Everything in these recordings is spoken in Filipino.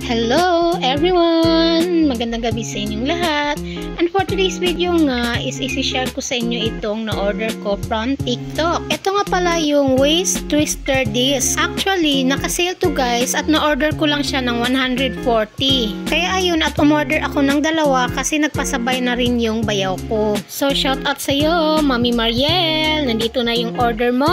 Hello everyone! Magandang gabi sa inyong lahat. And for today's video nga is isi-share ko sa inyo itong na-order ko from TikTok. Ito nga pala yung waist twister disc. Actually, naka-sale to guys at na-order ko lang siya ng 140. Kaya ayun at umorder ako ng dalawa kasi nagpasabay na rin yung bayaw ko. So shout out sa iyo, Mami Mariel! Nandito na yung order mo.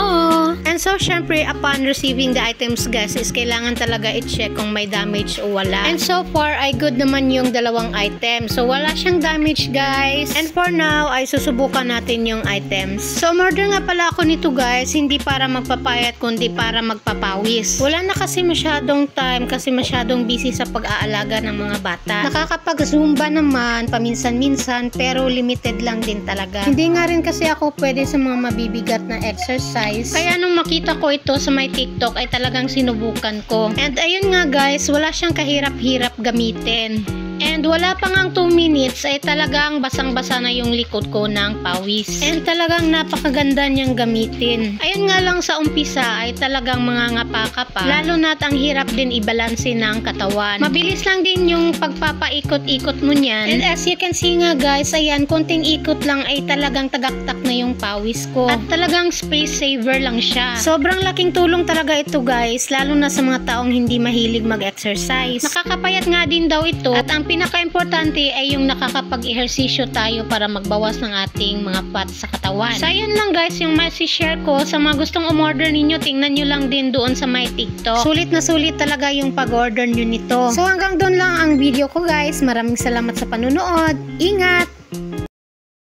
And so syempre upon receiving the items guys is kailangan talaga i-check kung may damage o wala. And so far ay good naman yung dalawang items. So wala siyang damage guys. And for now ay susubukan natin yung items. So umorder nga pala ako nito guys, hindi para magpapayat kundi para magpapawis. Wala na kasi masyadong time kasi masyadong busy sa pag-aalaga ng mga bata. Nakakapag-zumba naman paminsan-minsan pero limited lang din talaga. Hindi nga rin kasi ako pwede sa mga mabibigat na exercise. Kaya nung makita ko ito sa my TikTok ay talagang sinubukan ko. And ayun nga guys, wala siyang kahirap-hirap gamitin. And wala pa ngang 2 minutes ay talagang basang-basa na yung likod ko ng pawis. And talagang napakaganda niyang gamitin. Ayun nga lang sa umpisa ay talagang mga ngapa pa. Lalo na't ang hirap din ibalanse ng katawan. Mabilis lang din yung pagpapaikot-ikot mo niyan. And as you can see nga guys, ayan, konting ikot lang ay talagang tagaktak na yung pawis ko. At talagang space saver lang siya. Sobrang laking tulong talaga ito guys, lalo na sa mga taong hindi mahilig mag-exercise. Nakakapayat nga din daw ito at ang pinaka-importante ay yung nakakapag-ehersisyo tayo para magbawas ng ating mga fat sa katawan. So ayun lang guys yung share ko. Sa mga gustong umorder ninyo, tingnan nyo lang din doon sa my TikTok. Sulit na sulit talaga yung pag-order nyo nito. So hanggang doon lang ang video ko guys. Maraming salamat sa panunood. Ingat!